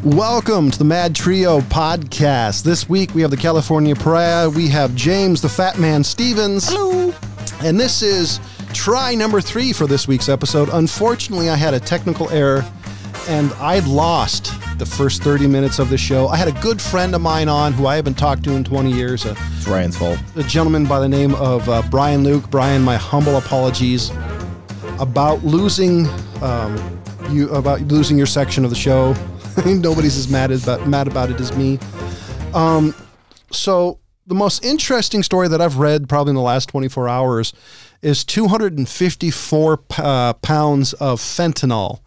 Welcome to the MadTrio podcast. This week we have the California Pariah. We have James the Fat Man Stevens. Hello. And this is try number 3 for this week's episode. Unfortunately, I had a technical error and I'd lost the first 30 minutes of the show. I had a good friend of mine on who I haven't talked to in 20 years. It's Ryan's fault. A gentleman by the name of Brian Luke. Brian, my humble apologies about losing your section of the show. Nobody's as mad about it as me. So the most interesting story that I've read probably in the last 24 hours is 254 pounds of fentanyl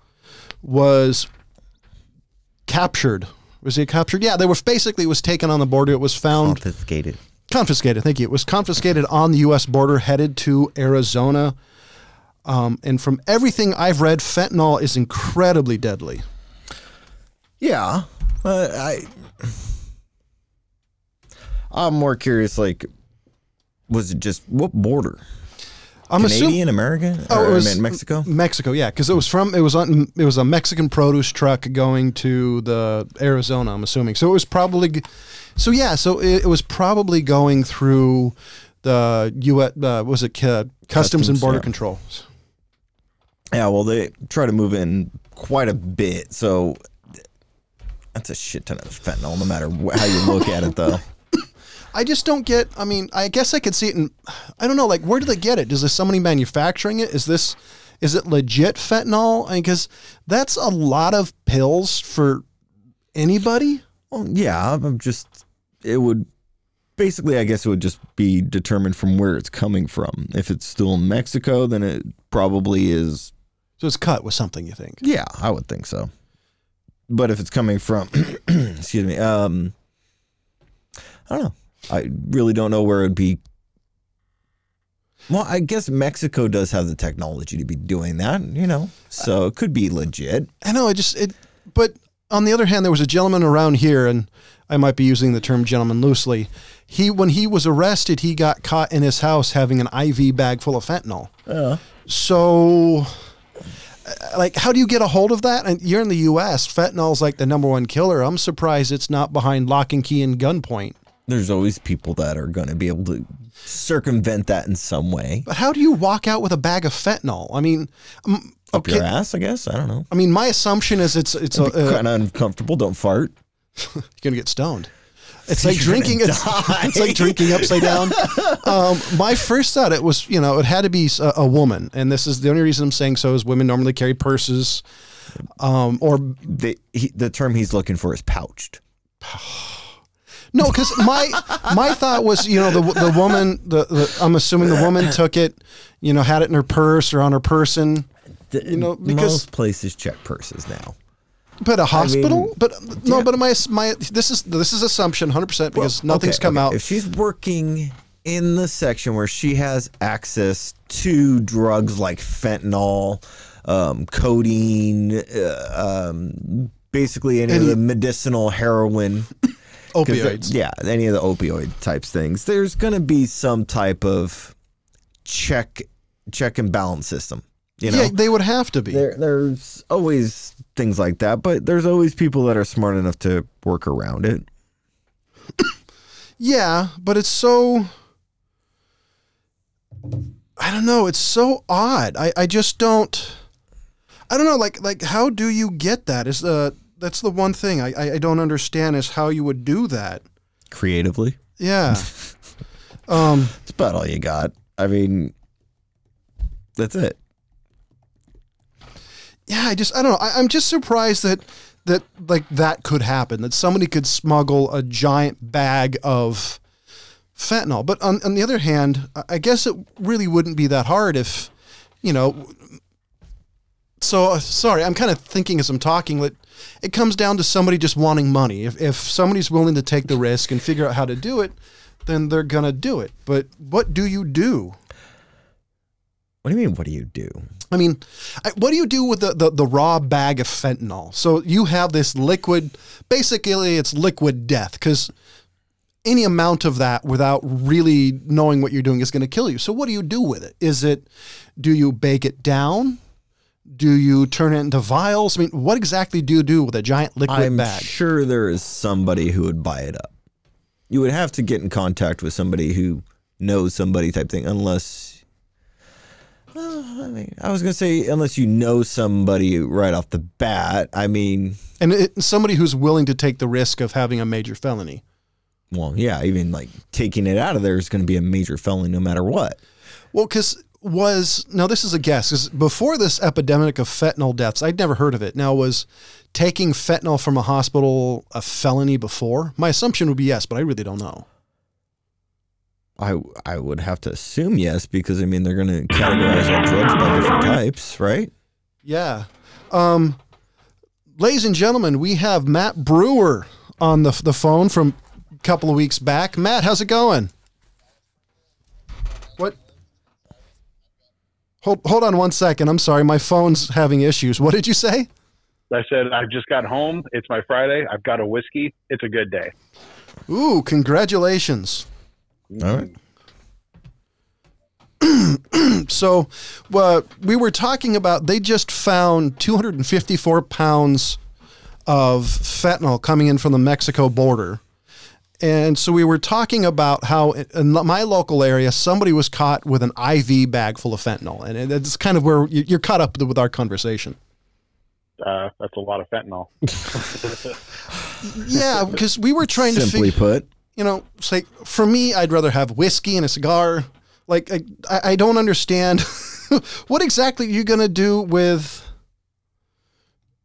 was captured. Was it captured? Yeah, they were basically, it was taken on the border. It was found. Confiscated, thank you. It was confiscated on the U.S. border, headed to Arizona. And from everything I've read, fentanyl is incredibly deadly. Yeah, I'm more curious. Like, was it just what border? Canadian, American? Oh, it was Mexico. Mexico, yeah, because it was a Mexican produce truck going to the Arizona. I'm assuming. So it was probably, it was probably going through the U.S. Customs and Border Control. Yeah, well, they try to move in quite a bit, so. That's a shit ton of fentanyl, no matter how you look at it, though. I just don't get, I mean, I guess I could see it in, I don't know, like, where do they get it? Is there somebody manufacturing it? Is it legit fentanyl? I mean, because that's a lot of pills for anybody. Well, yeah, it would, basically, I guess it would just be determined from where it's coming from. If it's still in Mexico, then it probably is. So it's cut with something, you think? Yeah, I would think so. But if it's coming from, excuse me, I don't know. I really don't know where it'd be. Well, I guess Mexico does have the technology to be doing that, so it could be legit. I know, but on the other hand, there was a gentleman around here, and I might be using the term gentleman loosely. When he was arrested, he got caught in his house having an IV bag full of fentanyl. So, like, how do you get a hold of that? And you're in the U.S. Fentanyl's like the #1 killer. I'm surprised it's not behind lock and key and gunpoint. There's always people that are going to be able to circumvent that in some way. But how do you walk out with a bag of fentanyl? I mean, up your ass, I guess. I don't know. I mean, my assumption is it's kind of uncomfortable. Don't fart. You're gonna get stoned. It's like drinking. It's like drinking upside down. My first thought, it was, it had to be a woman, and this is the only reason I'm saying so is women normally carry purses, or the term he's looking for is pouched. No, because my thought was, the woman, I'm assuming the woman took it, had it in her purse or on her person, because most places check purses now. But a hospital? But this is assumption 100% because nothing's come out. If she's working in the section where she has access to drugs like fentanyl, codeine, basically any of the medicinal heroin, opioids. Yeah, any of the opioid types things. There's going to be some type of check and balance system. Yeah, they would have to be. There's always things like that, but there's always people that are smart enough to work around it. Yeah, but it's so, I don't know, it's so odd. I just don't, I don't know, like how do you get that? That's the one thing I don't understand is how you would do that. Creatively? Yeah. It's about all you got. I mean, that's it. Yeah, I don't know. I'm just surprised that could happen, that somebody could smuggle a giant bag of fentanyl. But on the other hand, I guess it really wouldn't be that hard if, so sorry, I'm kind of thinking as I'm talking that it comes down to somebody just wanting money. If somebody's willing to take the risk and figure out how to do it, then they're going to do it. But what do you do? What do you mean, what do you do? I mean, what do you do with the raw bag of fentanyl? So you have this liquid, basically it's liquid death, because any amount of that without really knowing what you're doing is going to kill you. So what do you do with it? Do you bake it down? Do you turn it into vials? I mean, what exactly do you do with a giant liquid bag? I'm sure there is somebody who would buy it up. You would have to get in contact with somebody who knows somebody type thing, unless, I mean, I was going to say, unless you know somebody right off the bat. I mean. And somebody who's willing to take the risk of having a major felony. Well, yeah, even like taking it out of there is going to be a major felony no matter what. Well, because now this is a guess, because before this epidemic of fentanyl deaths, I'd never heard of it. Now, was taking fentanyl from a hospital a felony before? My assumption would be yes, but I really don't know. I would have to assume yes, because I mean they're going to categorize all drugs by different types, right? Yeah. Ladies and gentlemen, we have Matt Brewer on the phone from a couple of weeks back. Matt, how's it going? What? Hold on one second. I'm sorry. My phone's having issues. What did you say? I said, I just got home. It's my Friday. I've got a whiskey. It's a good day. Ooh, congratulations. All right. So we were talking about, they just found 254 pounds of fentanyl coming in from the Mexico border. And so we were talking about how in my local area, somebody was caught with an IV bag full of fentanyl. And it's kind of where you're caught up with our conversation. That's a lot of fentanyl. Yeah, because we were trying Simply to figure, put, say for me, I'd rather have whiskey and a cigar. Like, I don't understand what exactly you're going to do with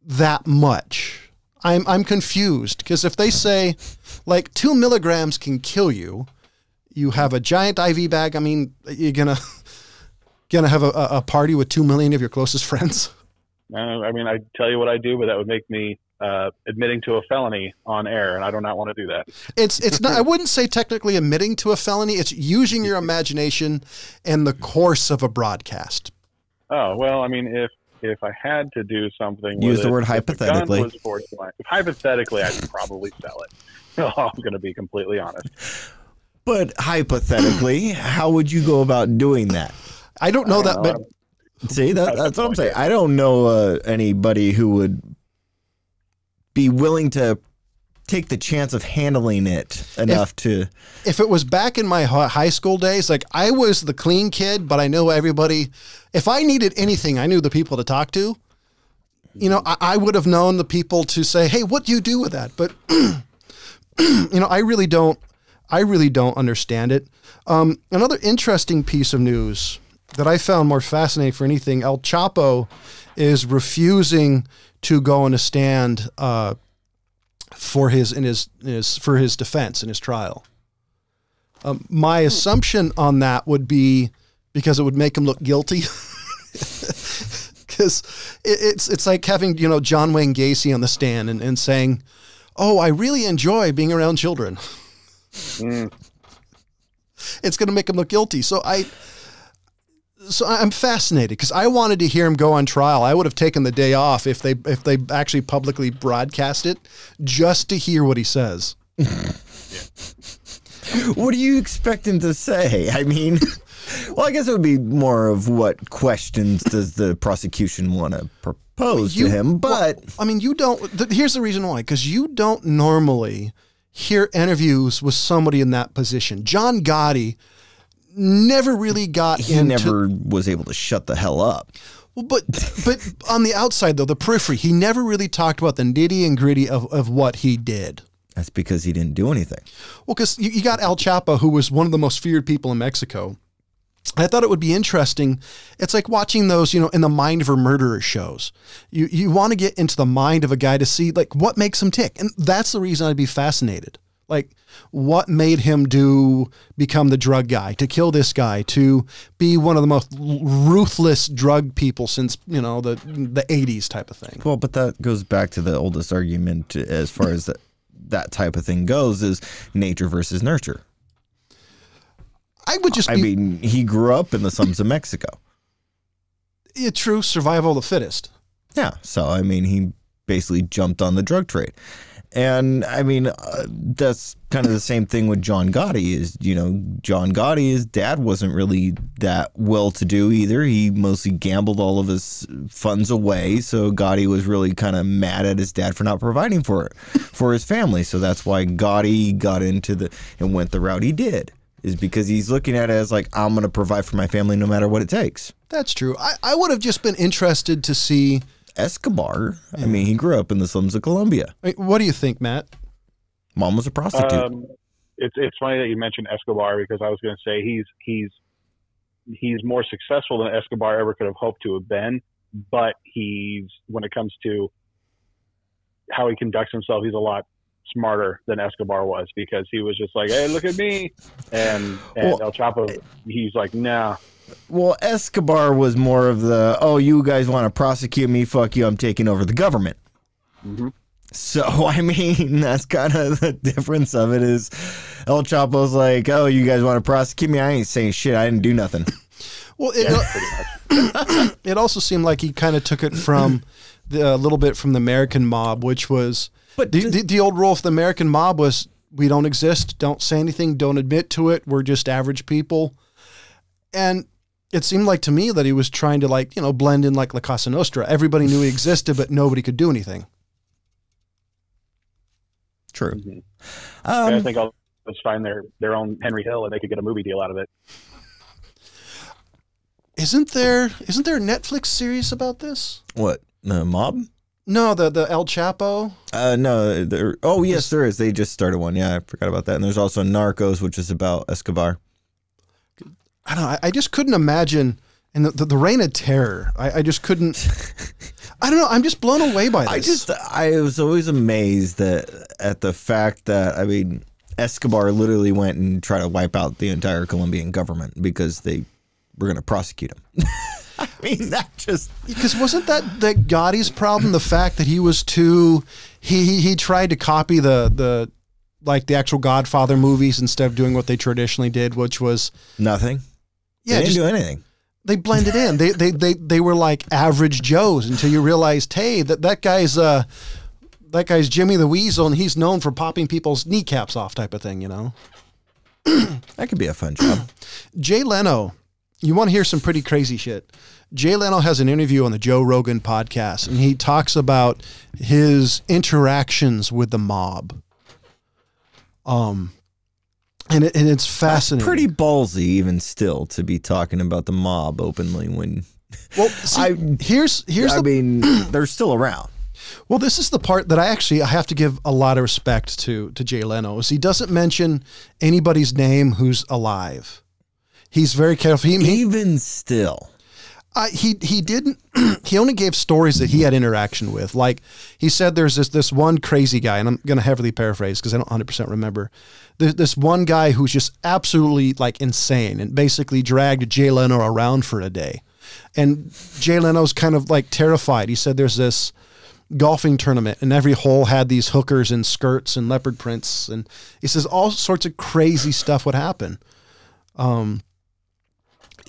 that much. I'm confused, because if they say like 2 milligrams can kill you, you have a giant IV bag. I mean, you're gonna have a party with 2 million of your closest friends. I mean, I'd tell you what I do, but that would make me admitting to a felony on air, and I do not want to do that. It's not. I wouldn't say technically admitting to a felony. It's using your imagination in the course of a broadcast. Oh well, I mean, if I had to do something, use with the word if hypothetically. The gun was forced to my, hypothetically, I could probably sell it. I'm going to be completely honest. But hypothetically, how would you go about doing that? I don't know that, but see, that's what I'm saying. I don't know anybody who would be willing to take the chance of handling it enough to. If it was back in my high school days, like I was the clean kid, but I know everybody. If I needed anything, I knew the people to talk to. I would have known the people to say, "Hey, what do you do with that?" But I really don't understand it. Another interesting piece of news that I found more fascinating for anything, El Chapo is refusing to go on a stand for his defense in his trial. My assumption on that would be because it would make him look guilty. Because it's like having John Wayne Gacy on the stand and saying, "Oh, I really enjoy being around children." It's going to make him look guilty. So I'm fascinated because I wanted to hear him go on trial. I would have taken the day off if they actually publicly broadcast it just to hear what he says. What do you expect him to say? I mean, well, I guess it would be more of what questions does the prosecution want to propose to him. But I mean, you don't. Here's the reason why: because you don't normally hear interviews with somebody in that position. John Gotti never really got into. He never was able to shut the hell up. Well, but on the outside, though, the periphery, he never really talked about the nitty and gritty of what he did. That's because he didn't do anything. Well, because you got El Chapo, who was one of the most feared people in Mexico. I thought it would be interesting. It's like watching those, in the Mind of a Murderer shows. You want to get into the mind of a guy to see like what makes him tick. And that's the reason I'd be fascinated. Like what made him become the drug guy, to kill this guy, to be one of the most ruthless drug people since, the 80s type of thing. Well, but that goes back to the oldest argument as far as that type of thing goes, is nature versus nurture. I mean, he grew up in the slums of Mexico. Yeah, true. Survival of the fittest. Yeah. So, I mean, he basically jumped on the drug trade. And I mean, that's kind of the same thing with John Gotti is, John Gotti, his dad wasn't really that well-to-do either. He mostly gambled all of his funds away. So Gotti was really kind of mad at his dad for not providing for his family. So that's why Gotti got into and went the route he did, is because he's looking at it as like, I'm going to provide for my family no matter what it takes. That's true. I would have just been interested to see Escobar. I mean, he grew up in the slums of Colombia. What do you think, Matt? Mom was a prostitute. It's funny that you mentioned Escobar, because I was going to say he's more successful than Escobar ever could have hoped to have been. But when it comes to how he conducts himself, he's a lot smarter than Escobar was, because he was just like, hey, look at me. And El Chapo, he's like, nah. Well, Escobar was more of the, oh, you guys want to prosecute me? Fuck you, I'm taking over the government. Mm-hmm. So, I mean, that's kind of the difference of it is El Chapo's like, oh, you guys want to prosecute me? I ain't saying shit. I didn't do nothing. Well, it also seemed like he kind of took it from a little bit from the American mob, which was, but the old rule of the American mob was, we don't exist, don't say anything, don't admit to it, we're just average people. And it seemed like to me that he was trying to blend in like La Casa Nostra. Everybody knew he existed, but nobody could do anything. True. Mm-hmm. I think I'll just find their own Henry Hill, and they could get a movie deal out of it. Isn't there a Netflix series about this? What? The mob? No, the El Chapo. No. Oh, yes, there is. They just started one. Yeah, I forgot about that. And there's also Narcos, which is about Escobar. I don't know. I just couldn't imagine. And the reign of terror, I just couldn't. I don't know. I'm just blown away by this. I was always amazed at the fact that, I mean, Escobar literally went and tried to wipe out the entire Colombian government because they were going to prosecute him. I mean, that just... Because wasn't that Gotti's problem? The fact that he was he tried to copy the actual Godfather movies instead of doing what they traditionally did, which was... Nothing. Yeah, they didn't do anything. They blended in. They were like average Joes until you realized, hey, that guy's Jimmy the Weasel, and he's known for popping people's kneecaps off, type of thing, That could be a fun job. Jay Leno, you want to hear some pretty crazy shit? Jay Leno has an interview on the Joe Rogan podcast, and he talks about his interactions with the mob. And it's fascinating. That's pretty ballsy, even still, to be talking about the mob openly when. Well, see, I mean, they're still around. Well, this is the part that I have to give a lot of respect to Jay Leno. Is he doesn't mention anybody's name who's alive. He's very careful. Even still. He didn't. He only gave stories that he had interaction with. Like he said, there's this one crazy guy, and I'm going to heavily paraphrase because I don't 100% remember. There's this one guy who's just absolutely like insane and basically dragged Jay Leno around for a day. And Jay Leno's kind of like terrified. He said there's this golfing tournament and every hole had these hookers in skirts and leopard prints. And he says all sorts of crazy stuff would happen.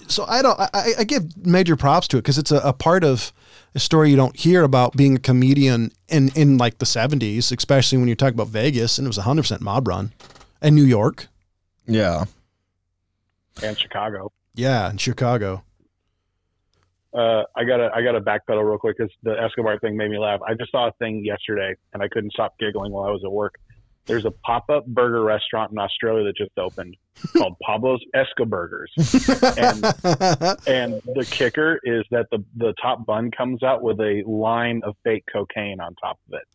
So I give major props to it because it's a part of a story you don't hear about being a comedian in like the 70s, especially when you talk about Vegas, and it was 100% mob run, and New York. Yeah. And Chicago. Yeah, in Chicago. I gotta backpedal real quick because the Escobar thing made me laugh. I just saw a thing yesterday and I couldn't stop giggling while I was at work. There's a pop-up burger restaurant in Australia that just opened called Pablo's Escoburgers. and the kicker is that the top bun comes out with a line of fake cocaine on top of it.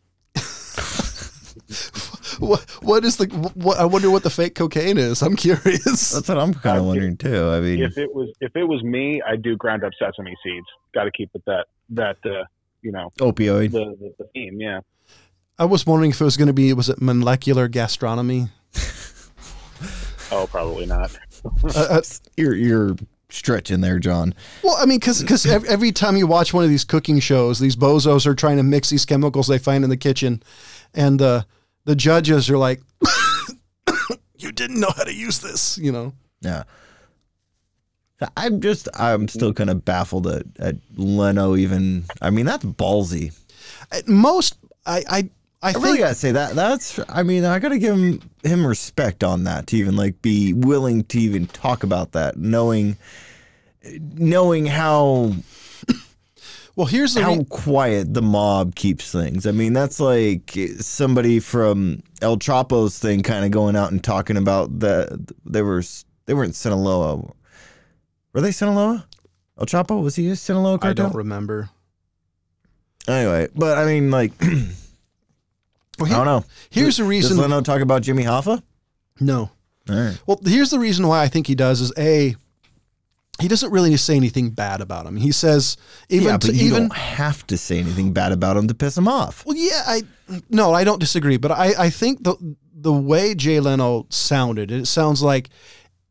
What is I wonder what the fake cocaine is. I'm curious. That's what I'm kind of wondering too. I mean, if it was me, I'd do ground up sesame seeds. Got to keep it that opioid. The theme, yeah. I was wondering if it was going to be, was it molecular gastronomy? Oh, probably not. You're stretching there, John. Well, I mean, because every time you watch one of these cooking shows, these bozos are trying to mix these chemicals they find in the kitchen, and the judges are like, "You didn't know how to use this," Yeah. I'm still kind of baffled at Leno. Even, I mean, that's ballsy. At most, I really gotta say that's. I mean, I gotta give him respect on that to even like be willing to even talk about that, knowing how. Well, here's how quiet the mob keeps things. I mean, that's like somebody from El Chapo's thing, kind of going out and talking about that they weren't Sinaloa. Were they Sinaloa? El Chapo, was he a Sinaloa cartel? I don't remember. Anyway, but I mean, like, I don't know. Here's the reason. Does Leno talk about Jimmy Hoffa? No. All right. Well, here's the reason why I think he does is he doesn't really say anything bad about him. He says you don't have to say anything bad about him to piss him off. Well, yeah, I don't disagree, but I think the way Jay Leno sounded, it sounds like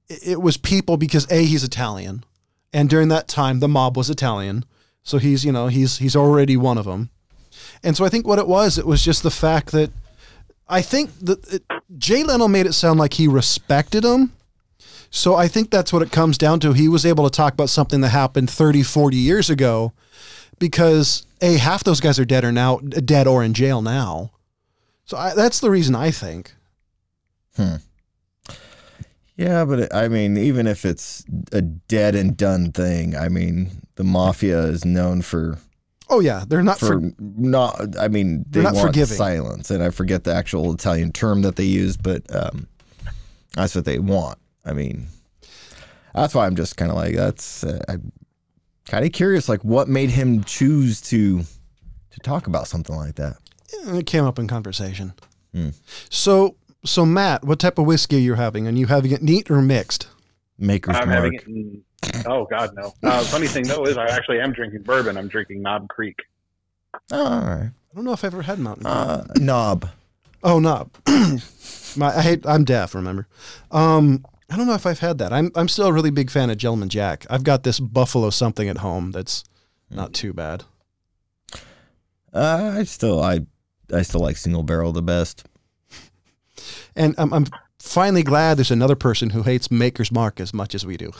it was people because he's Italian, and during that time the mob was Italian, so he's already one of them, and so I think what it was just the fact that I think that Jay Leno made it sound like he respected him. So I think that's what it comes down to. He was able to talk about something that happened 30, 40 years ago because half those guys are dead or in jail now. So that's the reason I think. Yeah, but I mean, even if it's a dead and done thing, I mean, the mafia is known for. Oh yeah, they're not I mean, they want forgiving. Silence, and I forget the actual Italian term that they use, but that's what they want. I mean, that's why I'm just kind of like, I'm kind of curious, like what made him choose to talk about something like that? It came up in conversation. So Matt, what type of whiskey are you having? And you having it neat or mixed? Maker's Mark. Having it oh God, no. Funny thing though is I actually am drinking bourbon. I'm drinking Knob Creek. Oh, all right. I don't know if I've ever had Mountain Creek. Knob. Oh, Knob. I'm deaf, remember? I don't know if I've had that. I'm still a really big fan of Gentleman Jack. I've got this Buffalo something at home that's not too bad. I still like Single Barrel the best. And I'm finally glad there's another person who hates Maker's Mark as much as we do.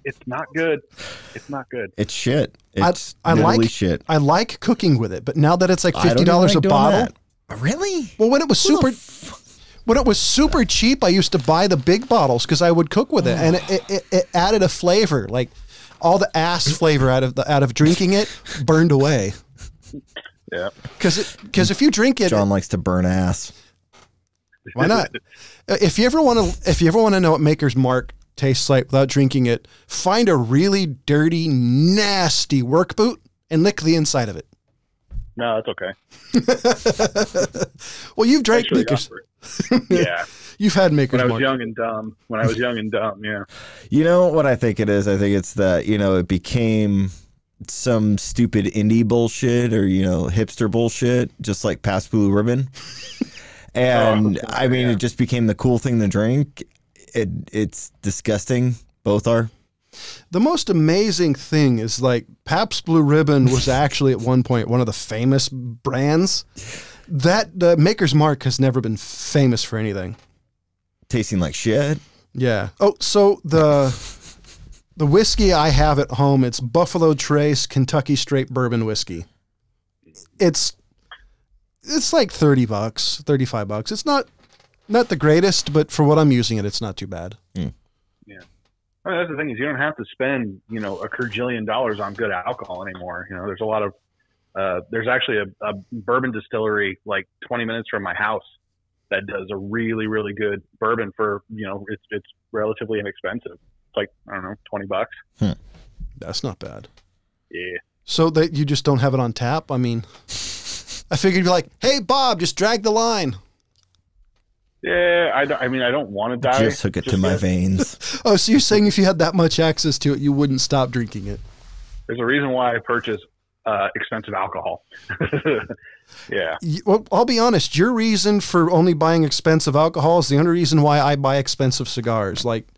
It's not good. It's not good. It's shit. It's literally shit. I like cooking with it, but now that it's like $50 a bottle. That. Really? Well, when it was super cheap, I used to buy the big bottles because I would cook with it, and it added a flavor, like all the ass flavor out of drinking it burned away. Yeah. Because if you drink it, John likes to burn ass. Why not? If you ever want to know what Maker's Mark tastes like without drinking it, find a really dirty, nasty work boot and lick the inside of it. No, that's okay. Well, you've drank Maker's. Yeah. You've had Maker's Mark. When I was young and dumb, yeah. You know what I think it is? I think it's that, it became some stupid indie bullshit or, hipster bullshit, just like Pabst Blue Ribbon. And I mean, it just became the cool thing to drink. It's disgusting. Both are. The most amazing thing is like Pabst Blue Ribbon was actually at one point one of the famous brands. That the Maker's Mark has never been famous for anything. Tasting like shit. Yeah. Oh, so the whiskey I have at home, it's Buffalo Trace Kentucky Straight Bourbon whiskey. It's like $30, $35. It's not the greatest, but for what I'm using it's not too bad. Yeah. I mean, that's the thing is you don't have to spend, a $1 gajillion on good alcohol anymore. There's a lot of, there's actually a bourbon distillery like 20 minutes from my house that does a really, really good bourbon for, it's relatively inexpensive. It's like, I don't know, $20. That's not bad. Yeah. So that you just don't have it on tap? I mean, I figured you'd be like, hey, Bob, just drag the line. Yeah, I mean, I don't want to die. Just hook it to my veins. Oh, so you're saying if you had that much access to it, you wouldn't stop drinking it? There's a reason why I purchase expensive alcohol. Yeah. Well, I'll be honest. Your reason for only buying expensive alcohol is the only reason why I buy expensive cigars. Like,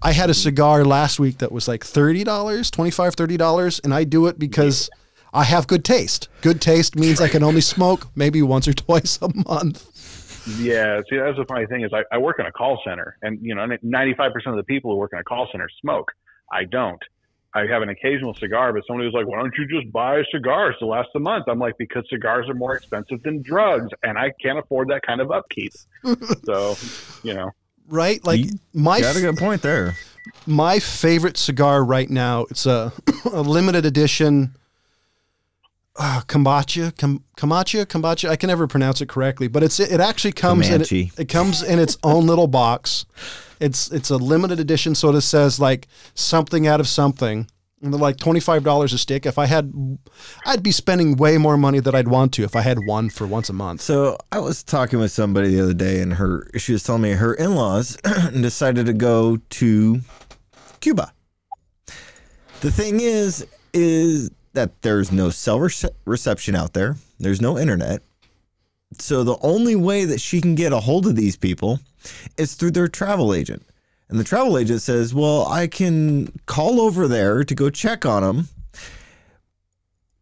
I had a cigar last week that was like $30, $25, $30, and I do it because I have good taste. Good taste means I can only smoke maybe once or twice a month. Yeah, see, that's the funny thing is I work in a call center, and 95% of the people who work in a call center smoke. I don't. I have an occasional cigar, but somebody was like, why don't you just buy cigars to last a month? I'm like, because cigars are more expensive than drugs, and I can't afford that kind of upkeep. So, you know. Right? Like, You got a good point there. my favorite cigar right now, it's a limited edition kombucha. I can never pronounce it correctly, but it actually comes it comes in its own little box. It's a limited edition, so it says like something out of something. And they're like $25 a stick. I'd be spending way more money than I'd want to if I had one for once a month. So I was talking with somebody the other day, and she was telling me her in-laws decided to go to Cuba. The thing is that there's no cell reception out there. There's no internet. So the only way that she can get a hold of these people is through their travel agent. And the travel agent says, well, I can call over there to go check on them.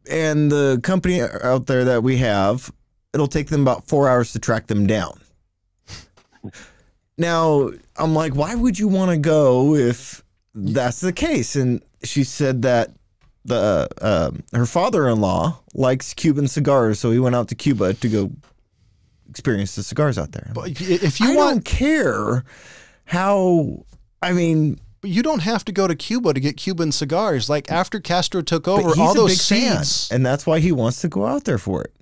And the company out there that we have, it'll take them about 4 hours to track them down. Now, I'm like, why would you want to go if that's the case? And she said that her father-in-law likes Cuban cigars, so he went out to Cuba to go experience the cigars out there. But if you I don't care how, I mean, but you don't have to go to Cuba to get Cuban cigars. Like after Castro took over, he's all a those big seeds, fan, and that's why he wants to go out there for it.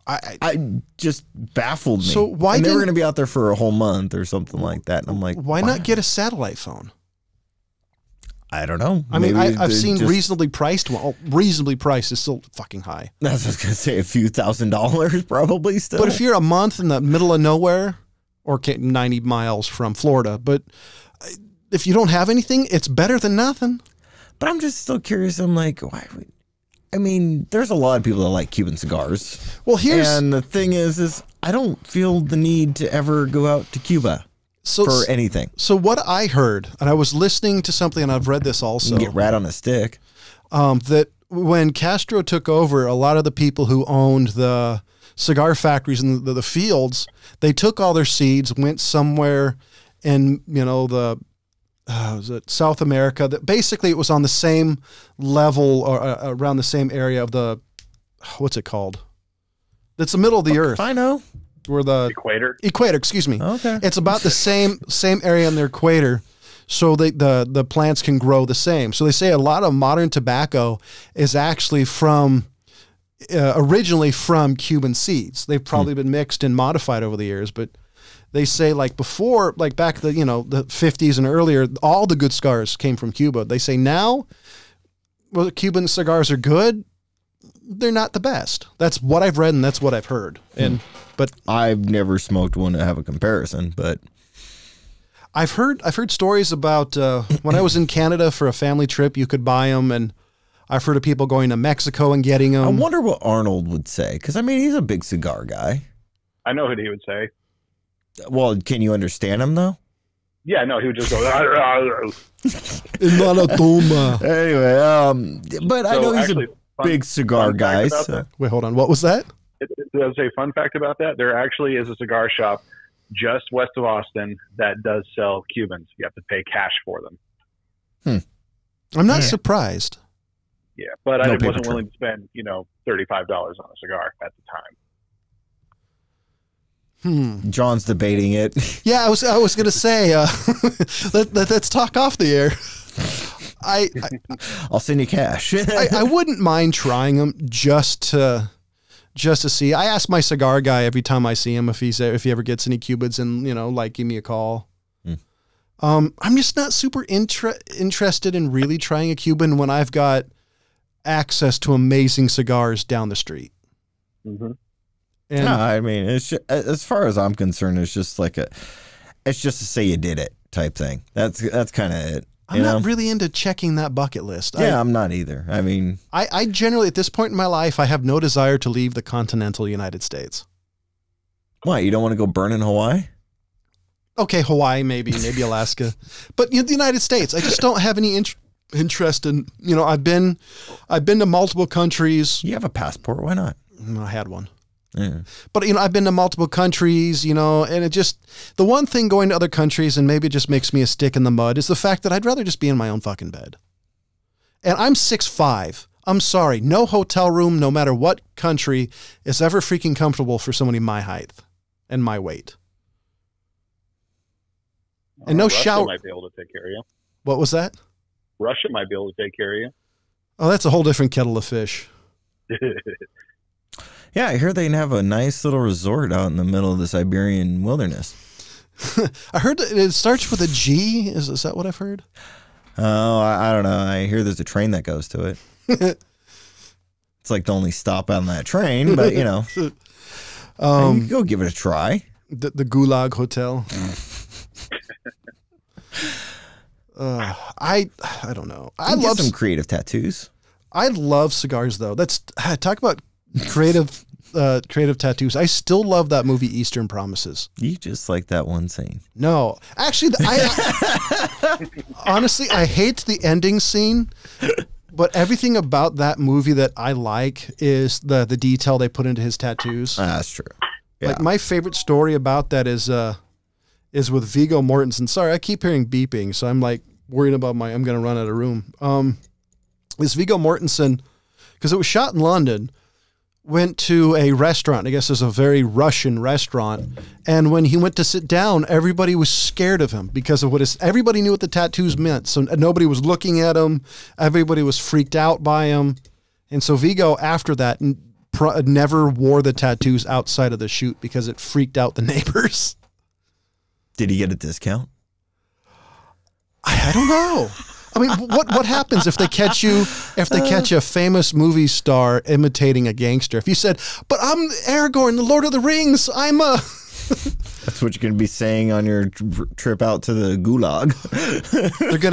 I just baffled me. So why and they were didn't- going to be out there for a whole month or something like that? And I'm like, why not get a satellite phone? I don't know. I mean, Maybe I've they seen just- reasonably priced one. Oh, reasonably priced is still fucking high. That's what I was going to say, a few $1,000s probably still. But if you're a month in the middle of nowhere, or 90 miles from Florida, but if you don't have anything, it's better than nothing. But I'm just still curious. I'm like, why would... I mean, there's a lot of people that like Cuban cigars. Well, and the thing is I don't feel the need to ever go out to Cuba for anything. So what I heard, and I was listening to something, and I've read this also. You can get rat on a stick. That when Castro took over, a lot of the people who owned the cigar factories and the fields, they took all their seeds, went somewhere in, was it South America, that basically it was on the same level or around the same area of the, what's it called? It's the middle of the earth. I know. Where the equator, excuse me. Okay. It's about the same area on the equator. So the plants can grow the same. So they say a lot of modern tobacco is actually originally from Cuban seeds. They've probably been mixed and modified over the years, but they say like before, like back the 50s and earlier, all the good cigars came from Cuba. They say now, well, Cuban cigars are good. They're not the best. That's what I've read and that's what I've heard. But I've never smoked one to have a comparison, but I've heard stories about when I was in Canada for a family trip, you could buy them, and I've heard of people going to Mexico and getting them. I wonder what Arnold would say, because I mean, he's a big cigar guy. I know what he would say. Well, can you understand him though? Yeah, no, he would just go. Anyway, but I know he's a big cigar guy. So. Wait, hold on. What was that? There's a fun fact about that. There actually is a cigar shop just west of Austin that does sell Cubans. You have to pay cash for them. I'm not surprised. Yeah, but I wasn't willing to spend, $35 on a cigar at the time. John's debating it. Yeah, I was going to say, let's talk off the air. I'll send you cash. I wouldn't mind trying them just to see. I ask my cigar guy every time I see him if he ever gets any Cubans, and give me a call. I'm just not super interested in really trying a Cuban when I've got access to amazing cigars down the street. Mm-hmm. And no, I mean, it's just, as far as I'm concerned, it's just it's just to say you did it type thing. That's kind of it. I'm not really into checking that bucket list. Yeah, I'm not either. I mean, I generally, at this point in my life, I have no desire to leave the continental United States. Why? You don't want to go burn in Hawaii? Okay, Hawaii, maybe Alaska, but the United States, I just don't have any interest in. I've been to multiple countries. You have a passport. Why not? I had one. Yeah. But, you know, I've been to multiple countries, you know, and it just, the one thing going to other countries, and maybe it just makes me a stick in the mud, is the fact that I'd rather just be in my own fucking bed. And I'm 6'5". I'm sorry. No hotel room, no matter what country, is ever freaking comfortable for somebody my height and my weight. And no Russia shower. might be able to take care of you. What was that? Russia might be able to take care of you. Oh, that's a whole different kettle of fish. Yeah, I hear they have a nice little resort out in the middle of the Siberian wilderness. I heard that it starts with a G. Is that what I've heard? Oh, I don't know. I hear there's a train that goes to it. It's like the only stop on that train, but you know, you can go give it a try. The Gulag Hotel. I don't know. I love some creative tattoos. I love cigars though. Talk about creative tattoos. I still love that movie Eastern Promises. You just like that one scene. No, actually, honestly, I hate the ending scene. But everything about that movie that I like is the detail they put into his tattoos. That's true. Yeah. Like my favorite story about that is with Viggo Mortensen. Sorry, I keep hearing beeping, so I'm like worried about I'm going to run out of room. Is Viggo Mortensen, because it was shot in London, went to a restaurant. I guess it's a very Russian restaurant. And when he went to sit down, everybody was scared of him because of everybody knew what the tattoos meant. So nobody was looking at him. Everybody was freaked out by him. And so Viggo, after that, never wore the tattoos outside of the shoot because it freaked out the neighbors. Did he get a discount? I don't know. I mean, what happens if they catch you, if they catch a famous movie star imitating a gangster? If you said, but I'm Aragorn, the Lord of the Rings, I'm a... That's what you're going to be saying on your trip out to the Gulag.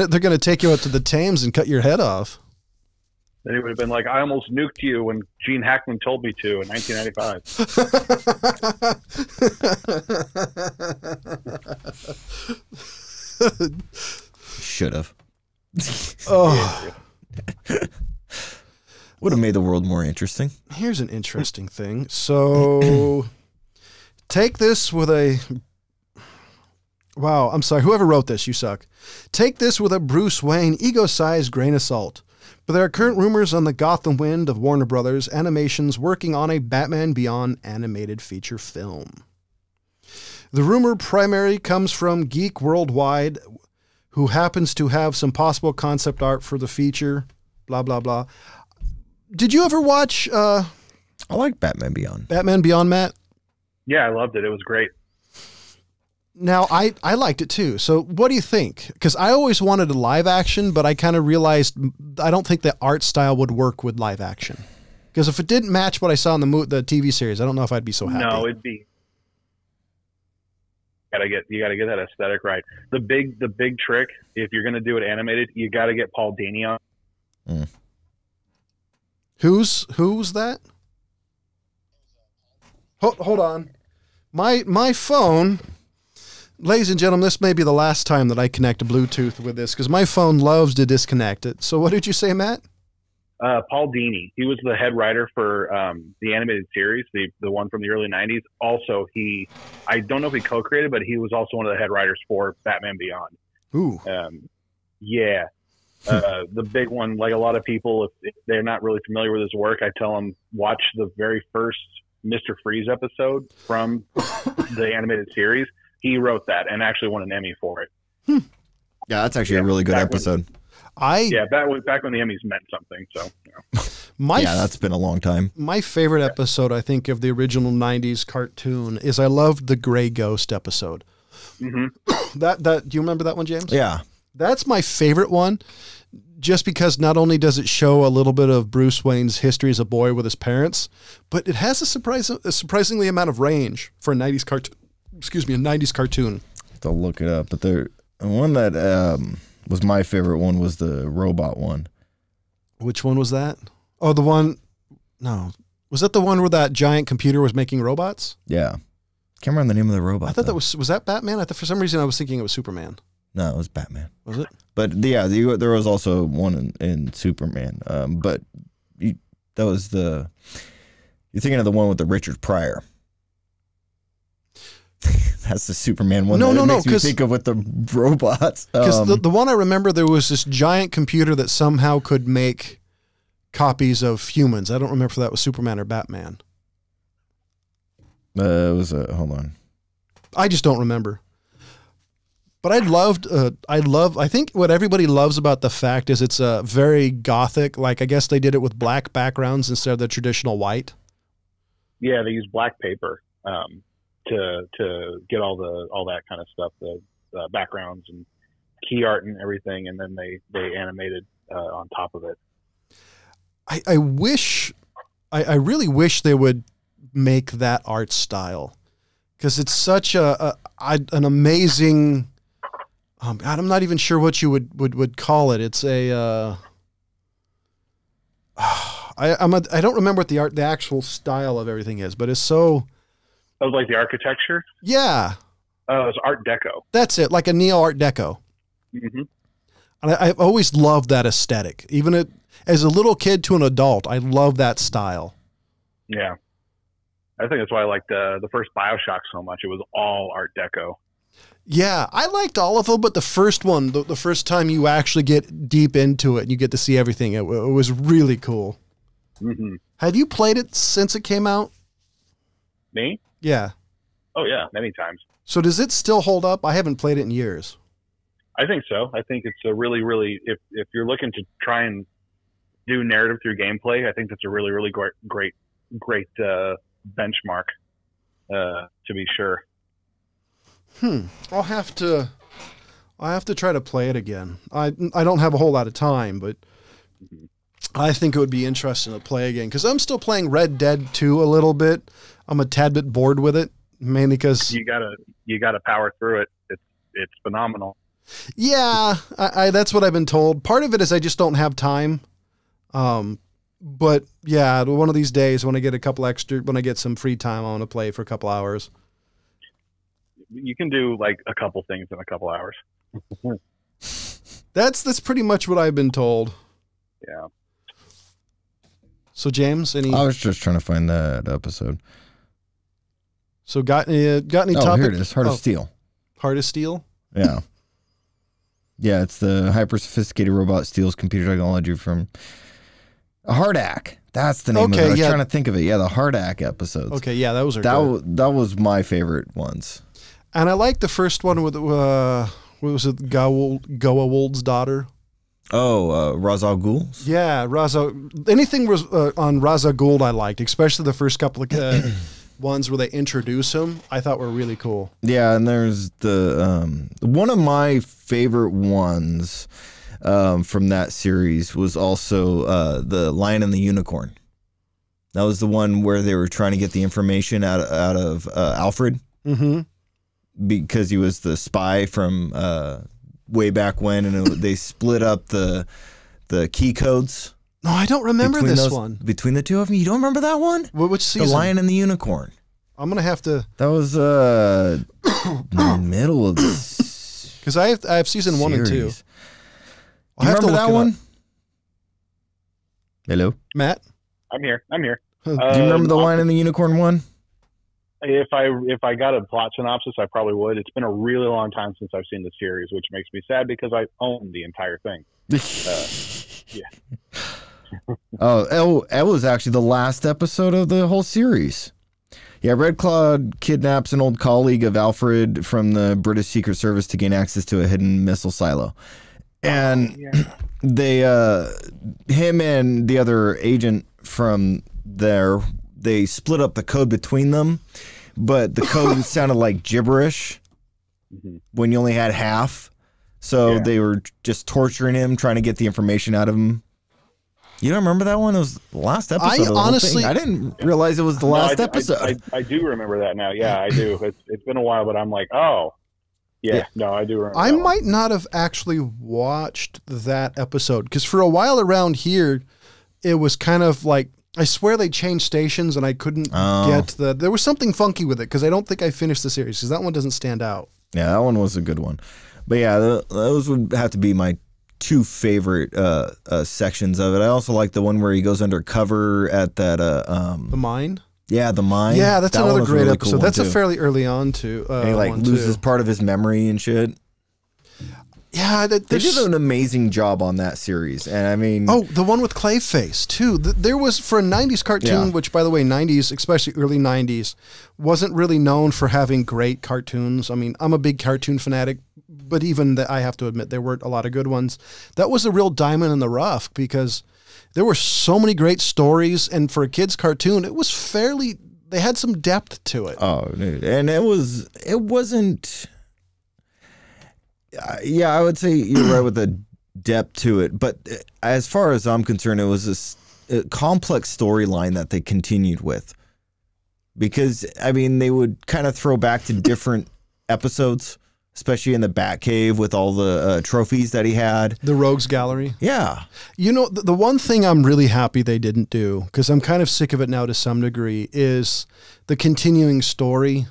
They're gonna take you out to the Thames and cut your head off. Then he would have been like, I almost nuked you when Gene Hackman told me to in 1995. Should have. Oh. Would have made the world more interesting. Here's an interesting thing. So take this with a... Wow, I'm sorry. Whoever wrote this, you suck. Take this with a Bruce Wayne ego-sized grain of salt. But there are current rumors on the Gotham wind of Warner Brothers Animations working on a Batman Beyond animated feature film. The rumor primarily comes from Geek Worldwide, who happens to have some possible concept art for the feature, blah, blah, blah. Did you ever watch... I like Batman Beyond. Batman Beyond, Matt? Yeah, I loved it. It was great. Now, I liked it too. So what do you think? Because I always wanted a live action, but I kind of realized I don't think the art style would work with live action. Because if it didn't match what I saw in the TV series, I don't know if I'd be so happy. No, it'd be... You gotta get that aesthetic right. The big trick, if you're gonna do it animated, you gotta get Paul Dini on. Mm. Who's that? Hold on. My phone, ladies and gentlemen, this may be the last time that I connect a Bluetooth with this because my phone loves to disconnect it. So what did you say, Matt? Paul Dini. He was the head writer for the animated series, the one from the early 90s. Also, I don't know if he co-created, but he was also one of the head writers for Batman Beyond. Ooh. Yeah. The big one, like a lot of people, if they're not really familiar with his work, I tell them watch the very first Mr. Freeze episode from the animated series. He wrote that and actually won an Emmy for it. Yeah, that's actually a really good episode. Back when the Emmys meant something. So, you know. That's been a long time. My favorite episode, I think, of the original 90s cartoon is I loved the Gray Ghost episode. Mm-hmm. Do you remember that one, James? Yeah. That's my favorite one, just because not only does it show a little bit of Bruce Wayne's history as a boy with his parents, but it has a surprisingly amount of range for a 90s cartoon. Excuse me, a 90s cartoon. I have to look it up, but the one that was my favorite one was the robot one. Which one was that? Oh, the one... No. Was that the one where that giant computer was making robots? Yeah. Can't remember the name of the robot. I thought that was that Batman? For some reason I was thinking it was Superman. No, it was Batman. Was it? But yeah, there was also one in Superman. But that was the You're thinking of the one with the Richard Pryor. That's the Superman one. No, that makes me 'cause- think of with the robots. Because the one I remember, there was this giant computer that somehow could make copies of humans. I don't remember if that was Superman or Batman. It was hold on. I just don't remember. But I think what everybody loves about the fact is it's very gothic. Like, I guess they did it with black backgrounds instead of the traditional white. Yeah, they use black paper to get all that kind of stuff, the backgrounds and key art and everything, and then they animated on top of it. I really wish they would make that art style, because it's such an amazing. God, I'm not even sure what you would call it. It's a. I don't remember what the actual style of everything is, but it's so. That was like the architecture. Yeah. Oh, it's Art Deco. That's it, like a neo Art Deco. Mm-hmm. And I've always loved that aesthetic, even as a little kid to an adult. I love that style. Yeah, I think that's why I liked the first BioShock so much. It was all Art Deco. Yeah, I liked all of them, but the first one, the first time you actually get deep into it and you get to see everything, it was really cool. Mm-hmm. Have you played it since it came out? Me? Yeah. Oh yeah, many times. So does it still hold up? I haven't played it in years. I think so. I think it's a really, really, if you're looking to try and do narrative through gameplay, I think that's a really, really great benchmark, to be sure. I'll have to try to play it again. I don't have a whole lot of time, but I think it would be interesting to play again, because I'm still playing Red Dead 2 a little bit. I'm a tad bit bored with it, mainly because you gotta power through it. It's phenomenal. Yeah, I that's what I've been told. Part of it is I just don't have time. But yeah, one of these days when I get some free time, I want to play for a couple hours. You can do like a couple things in a couple hours. That's pretty much what I've been told. Yeah. So James, I was just trying to find that episode. So got any topic? Oh, here it is. Heart of Steel. Heart of Steel? Yeah. Yeah, it's the hyper-sophisticated robot steals computer technology from a Hardak. That's the name of it. I was trying to think of it. Yeah, the Hardak episodes. Okay, yeah, that was that was my favorite ones. And I like the first one with what was it, Goa'uld's daughter? Oh, Ra's al Ghul? Yeah, anything was on Ra's al Ghul I liked, especially the first couple of ones where they introduce him, I thought were really cool. Yeah, and there's the one of my favorite ones from that series was also the Lion and the Unicorn. That was the one where they were trying to get the information out of Alfred, because he was the spy from way back when, and they split up the key codes. No, I don't remember this one. Between the two of them, you don't remember that one? Which season? The Lion and the Unicorn. I'm gonna have to. That was in the middle of this. Because I have season 1 and 2. Do you remember that one? Hello, Matt. I'm here. Do you remember the Lion and the Unicorn one? If I got a plot synopsis, I probably would. It's been a really long time since I've seen the series, which makes me sad because I own the entire thing. Yeah. It was actually the last episode of the whole series. Yeah, Red Claw kidnaps an old colleague of Alfred from the British Secret Service to gain access to a hidden missile silo. And him and the other agent from there, they split up the code between them, but the code sounded like gibberish when you only had half. So they were just torturing him, trying to get the information out of him. You don't remember that one? It was the last episode. I didn't realize it was the last episode. I do remember that now. Yeah, I do. It's been a while, but I'm like, oh, yeah. No, I do remember. I might not have actually watched that episode, because for a while around here, it was kind of like, I swear they changed stations and I couldn't get there was something funky with it, because I don't think I finished the series, because that one doesn't stand out. Yeah, that one was a good one. But yeah, those would have to be my two favorite sections of it. I also like the one where he goes undercover at that the mine. Yeah, the mine. Yeah, that's That one another was a great really episode. cool one, That's a too. fairly early on too. And he like one, loses too. part of his memory and shit. Yeah, They there's did an amazing job on that series, and I mean, Oh, the one with Clayface too. There was for a '90s cartoon, Yeah. which, by the way, '90s, especially early '90s, wasn't really known for having great cartoons. I mean, I'm a big cartoon fanatic, but even that, I have to admit, there weren't a lot of good ones. That was a real diamond in the rough because there were so many great stories, and for a kids' cartoon, it was fairly. They had some depth to it. oh, dude, and it wasn't. Yeah, I would say you're right with the depth to it, but as far as I'm concerned, it was a complex storyline that they continued with. Because I mean, they would kind of throw back to different episodes, especially in the Batcave with all the trophies that he had. The Rogues Gallery. Yeah, You know, the one thing I'm really happy they didn't do, because I'm kind of sick of it now to some degree, is the continuing story.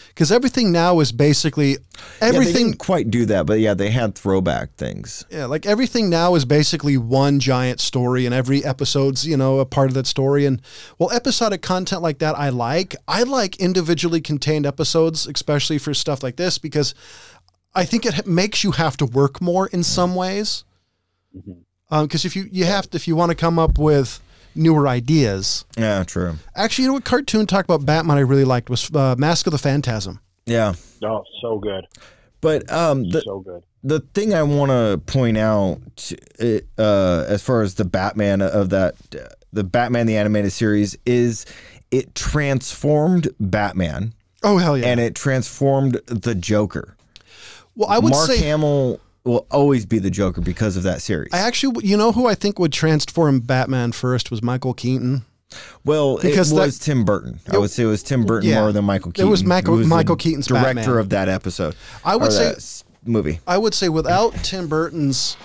Because everything now is basically Yeah, they everything. didn't quite do that, but yeah, they had throwback things. Yeah, like everything now is basically one giant story, and every episode's, you know, a part of that story. And well, episodic content like that, I like. I like individually contained episodes, especially for stuff like this, because I think it makes you have to work more in some ways. Because if you want to come up with newer ideas. Yeah, true. Actually, you know what cartoon talk about Batman I really liked was Mask of the Phantasm. Yeah, Oh, so good. but So good. the thing I want to point out, as far as the Batman of that, the Batman the animated series, is it transformed Batman. Oh, hell yeah. And it transformed the Joker. Well, I would Mark say Hamill will always be the Joker because of that series. I actually, you know who I think would transform Batman first was Michael Keaton. Well, Because it was Tim Burton. I would say it was Tim Burton Yeah. more than Michael Keaton. It was Michael- who Michael the Keaton's director Batman. of that episode. I would or say- that movie. I would say without Tim Burton's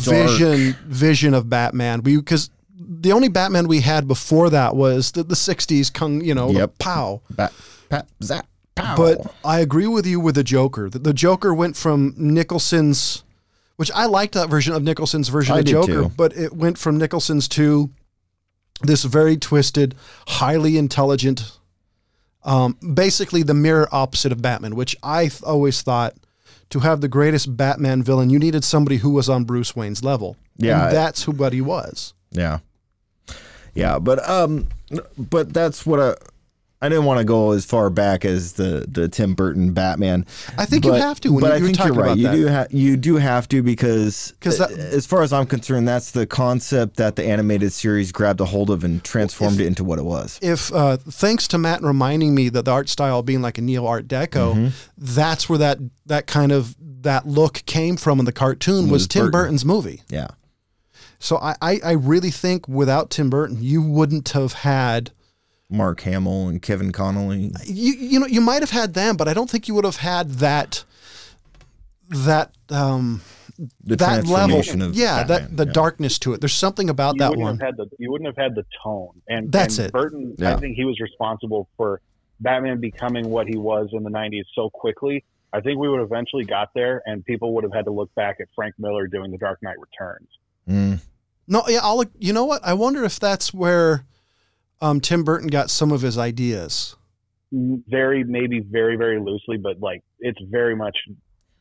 Dark. vision of Batman, because the only Batman we had before that was the '60s, Yep. pow. Zap, pow. But I agree with you with the Joker. The Joker went from Nicholson's, which I liked that version of Nicholson's version I of did Joker, too. but it went from Nicholson's to this very twisted, highly intelligent, basically the mirror opposite of Batman, which I always thought to have the greatest Batman villain, you needed somebody who was on Bruce Wayne's level. Yeah. And that's who what he was. Yeah. Yeah, but that's what I didn't want to go as far back as the Tim Burton Batman. I think you have to when but you're I think talking you're right. about You do have to because 'Cause that- as far as I'm concerned, that's the concept that the animated series grabbed a hold of and transformed it into what it was. If thanks to Matt reminding me that the art style being like a neo art deco, Mm-hmm. that's where that kind of that look came from in the cartoon was Tim Burton. Burton's movie. Yeah. So I really think without Tim Burton, you wouldn't have had Mark Hamill and Kevin Connolly. you might have had them, but I don't think you would have had that The that level. transformation of Batman, the darkness to it. There's something about that one. You wouldn't have had the tone. And That's and it. Burton, Yeah. I think he was responsible for Batman becoming what he was in the 90s so quickly. I think we would eventually got there, and people would have had to look back at Frank Miller doing The Dark Knight Returns. Mm. No, yeah, you know what? I wonder if that's where Tim Burton got some of his ideas. Maybe very, very loosely, but like it's very much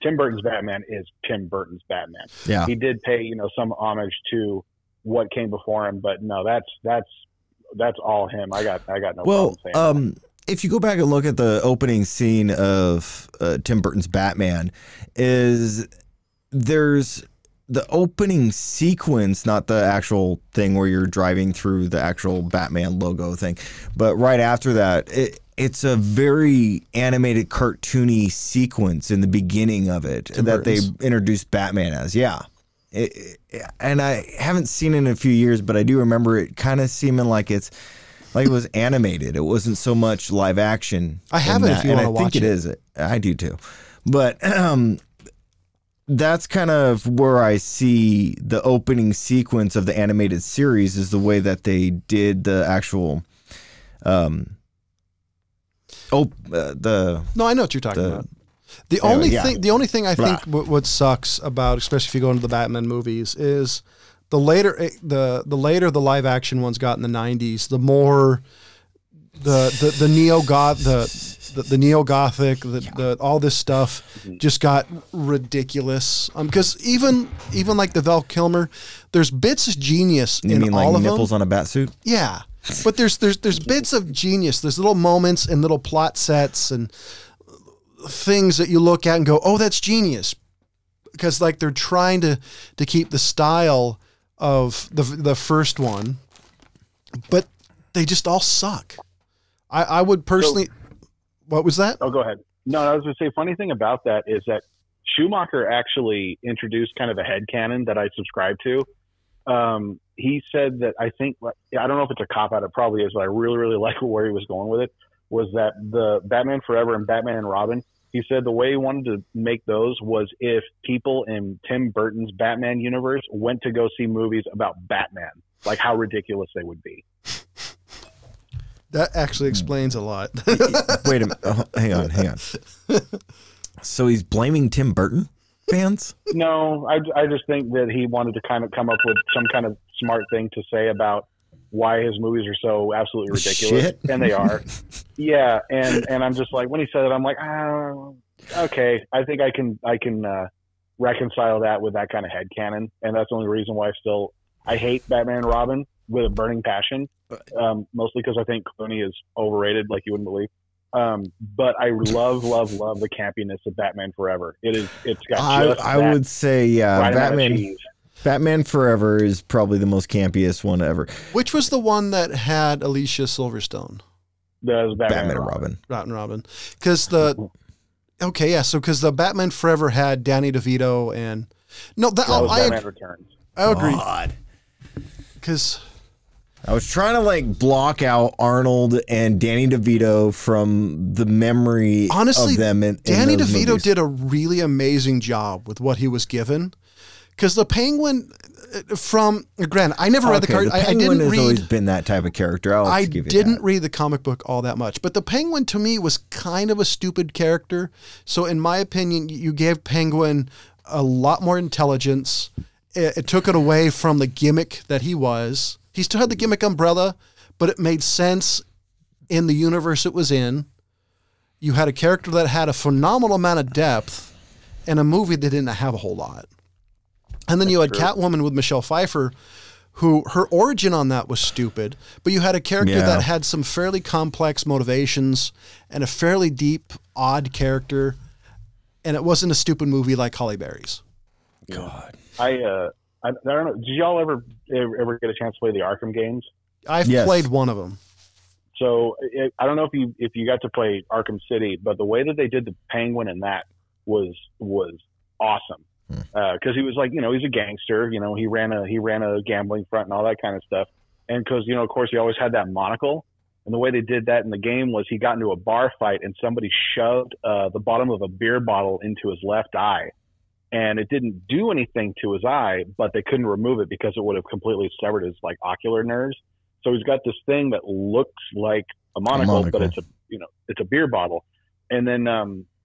Tim Burton's Batman is Tim Burton's Batman. Yeah. He did pay, some homage to what came before him, but no, that's all him. I got no Well, problem saying that. if you go back and look at the opening scene of Tim Burton's Batman, there's the opening sequence, not the actual thing where you're driving through the actual Batman logo thing, but right after that, it's a very animated, cartoony sequence in the beginning of it Tim that Burton's. they introduced Batman as. Yeah. And I haven't seen it in a few years, but I do remember it kind of seeming like it was animated. It wasn't so much live action. I have in it if that, you and wanna I think watch it it. is. I do too. But that's kind of where I see the opening sequence of the animated series is the way that they did the actual No, I know what you're talking about. The Anyway, only thing I Blah. think what sucks about, especially if you go into the Batman movies, is the later the live action ones got in the '90s, the more the neo-gothic, all this stuff just got ridiculous. Because even like the Val Kilmer, there's bits of genius You in mean all like of nipples them. on a bat suit? Yeah, but there's bits of genius. There's little moments and little plot sets and things that you look at and go, oh, that's genius. Because like they're trying to keep the style of the first one, but they just all suck. I would personally. What was that? Oh, go ahead. No, I was going to say, funny thing about that is that Schumacher actually introduced kind of a headcanon that I subscribe to. He said that I don't know if it's a cop out, it probably is, but I really, really like where he was going with it, was that the Batman Forever and Batman and Robin, he said the way he wanted to make those was if people in Tim Burton's Batman universe went to go see movies about Batman, like how ridiculous they would be. That actually explains a lot. Wait a minute. Oh, hang on. So he's blaming Tim Burton fans? No, I just think that he wanted to kind of come up with some kind of smart thing to say about why his movies are so absolutely ridiculous. Shit. And they are. Yeah, and I'm just like, when he said it, I'm like, okay, I think I can reconcile that with that kind of headcanon, and that's the only reason why I hate Batman and Robin with a burning passion, mostly because I think Clooney is overrated like you wouldn't believe. But I love the campiness of Batman Forever. It's got just I would say, yeah, right amount of cheese. Batman Forever is probably the most campiest one ever. Which was the one that had Alicia Silverstone? The Batman and Robin. Robin. Because because the Batman Forever had Danny DeVito and was Batman Returns. I agree. God. Because I was trying to like block out Arnold and Danny DeVito from the memory honestly, of them. Danny those DeVito movies. did a really amazing job with what he was given. Because the Penguin, granted, I never read the card. I Penguin didn't has read. always been that type of character. I didn't read the comic book all that much, but the Penguin to me was kind of a stupid character. So in my opinion, you gave Penguin a lot more intelligence. It took it away from the gimmick that he was. He still had the gimmick umbrella, but it made sense in the universe it was in. You had a character that had a phenomenal amount of depth and a movie that didn't have a whole lot. And then you had Catwoman with Michelle Pfeiffer, who her origin on that was stupid, but you had a character that had some fairly complex motivations and a fairly deep, odd character, and it wasn't a stupid movie like Holly Berry's. God. I don't know. Did y'all ever get a chance to play the Arkham games? I've played one of them. So I don't know if you got to play Arkham City, but the way that they did the Penguin in that was awesome. Because he was like, he's a gangster. He ran a gambling front and all that kind of stuff. And because of course, he always had that monocle. And the way they did that in the game was he got into a bar fight and somebody shoved the bottom of a beer bottle into his left eye. And it didn't do anything to his eye, but they couldn't remove it because it would have completely severed his like ocular nerves. So he's got this thing that looks like a monocle, but it's a beer bottle. And then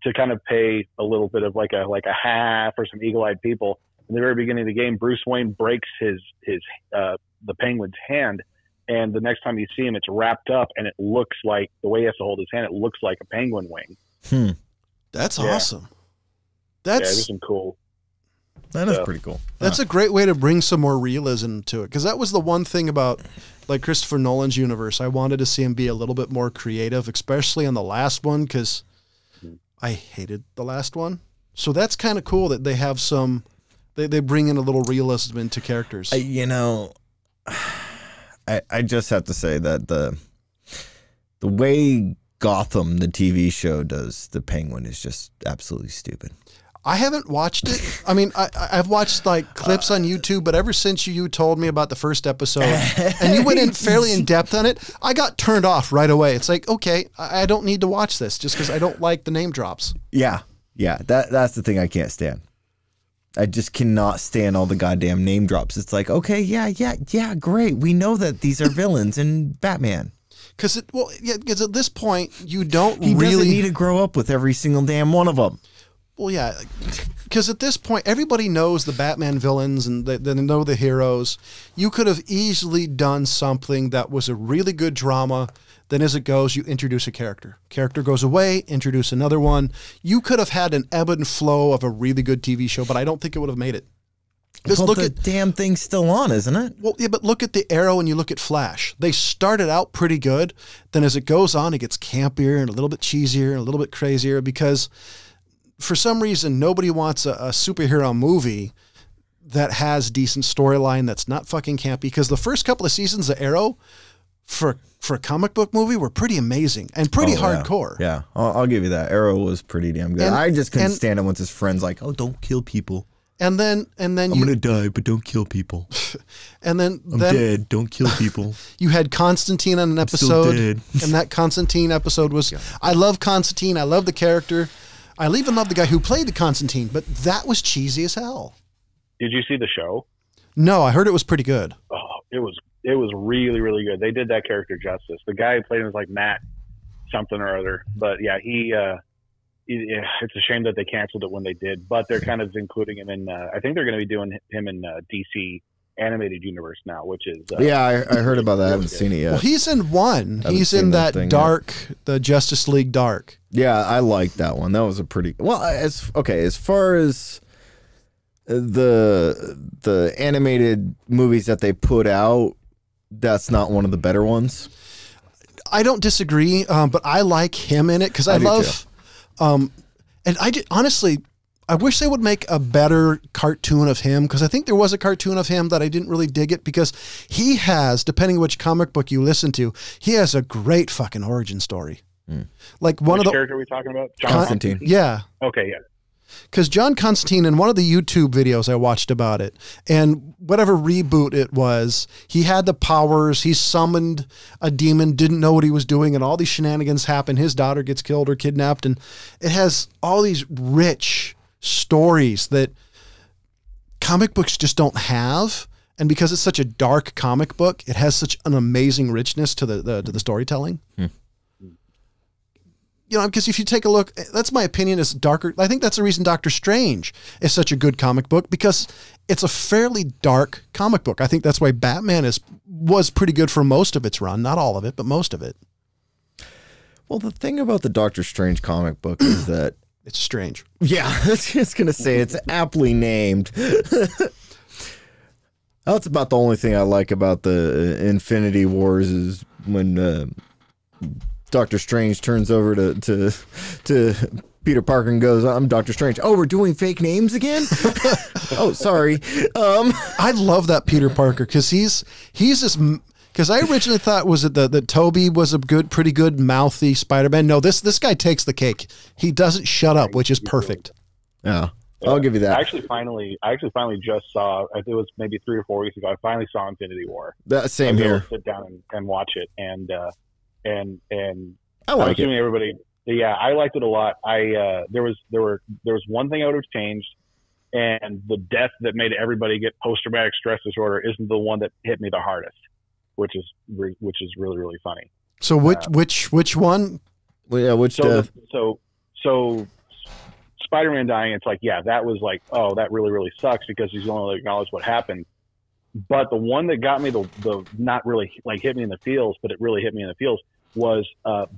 to kind of pay a little bit of like a half or some eagle-eyed people, in the very beginning of the game, Bruce Wayne breaks the Penguin's hand, and the next time you see him, it's wrapped up, and it looks like the way he has to hold his hand, it looks like a penguin wing. That's awesome. It was some cool. That is pretty cool. That's a great way to bring some more realism to it, because that was the one thing about like Christopher Nolan's universe. I wanted to see him be a little bit more creative, especially on the last one, because I hated the last one. So that's kind of cool that they have some. They bring in a little realism into characters. I just have to say that the way Gotham, the TV show, does the Penguin is just absolutely stupid. I haven't watched it. I mean, I've watched like clips on YouTube, but ever since you told me about the first episode and you went in fairly in depth on it, I got turned off right away. It's like, okay, I don't need to watch this just because I don't like the name drops. Yeah. That's the thing I can't stand. I just cannot stand all the goddamn name drops. It's like, okay, yeah, great. We know that these are villains in Batman. Because at this point, you don't He really doesn't need to grow up with every single damn one of them. Well, yeah, because at this point, everybody knows the Batman villains and they know the heroes. You could have easily done something that was a really good drama Then as it goes, you introduce a character. Character goes away, introduce another one. You could have had an ebb and flow of a really good TV show, but I don't think it would have made it. Just look at the damn thing's still on, isn't it? Well, yeah, but look at the Arrow and you look at Flash. They started out pretty good. Then as it goes on, it gets campier and a little bit cheesier and a little bit crazier because for some reason, nobody wants a superhero movie that has decent storyline that's not fucking campy, because the first couple of seasons of Arrow for a comic book movie were pretty amazing and pretty hardcore. Yeah, I'll give you that. Arrow was pretty damn good. I just couldn't stand it once his friends like, oh, don't kill people. And then I'm gonna die, but don't kill people. And then I'm dead. Don't kill people. You had Constantine on an episode, and that Constantine episode was. I love Constantine. I love the character. I even love the guy who played the Constantine, but that was cheesy as hell. Did you see the show? No, I heard it was pretty good. Oh, it was really, really good. They did that character justice. The guy who played him was like Matt something or other. But yeah, it's a shame that they canceled it when they did, but they're kind of including him in, I think they're going to be doing him in DC animated universe now, which is... I heard about that. I haven't seen it yet. Well, he's in one. He's in that the Justice League Dark. Yeah, I liked that one. That was a pretty... Well, as far as the animated movies that they put out, that's not one of the better ones. I don't disagree, but I like him in it because I love... and honestly, I wish they would make a better cartoon of him, because I think there was a cartoon of him that I didn't really dig it, because he has, depending which comic book you listen to, he has a great fucking origin story. Like one Which of the character are we talking about? John Constantine. Yeah. Okay, yeah. Because John Constantine, in one of the YouTube videos I watched about it, and whatever reboot it was, he had the powers, he summoned a demon, didn't know what he was doing, and all these shenanigans happen. His daughter gets killed or kidnapped, and it has all these rich stories that comic books just don't have. And because it's such a dark comic book, it has such an amazing richness to the storytelling. You know, because if you take a look, that's my opinion, is darker. I think that's the reason Doctor Strange is such a good comic book, because it's a fairly dark comic book. I think that's why Batman was pretty good for most of its run. Not all of it, but most of it. Well, the thing about the Doctor Strange comic book is that... It's strange. Yeah, I was just going to say, it's aptly named. That's about the only thing I like about the Infinity Wars, is when... Doctor Strange turns over to Peter Parker and goes, I'm Doctor Strange. Oh, we're doing fake names again? Oh, sorry. I love that Peter Parker, because he's this... Because I originally thought that Toby was a pretty good mouthy Spider-Man. No, this guy takes the cake. He doesn't shut up, which is perfect. Yeah, I'll give you that. I actually finally just saw, I think it was maybe 3 or 4 weeks ago, I finally saw Infinity War. Same here. Sit down and watch it, and I like it. Everybody, yeah, I liked it a lot. There was one thing I would have changed, and the death that made everybody get post-traumatic stress disorder isn't the one that hit me the hardest, which is really, really funny. So which one? Well, yeah, which death? So Spider-Man dying, it's like, yeah, that was like, oh, that really, really sucks, because he's only acknowledged what happened. But the one that got me the not really like hit me in the feels, but it really hit me in the feels, was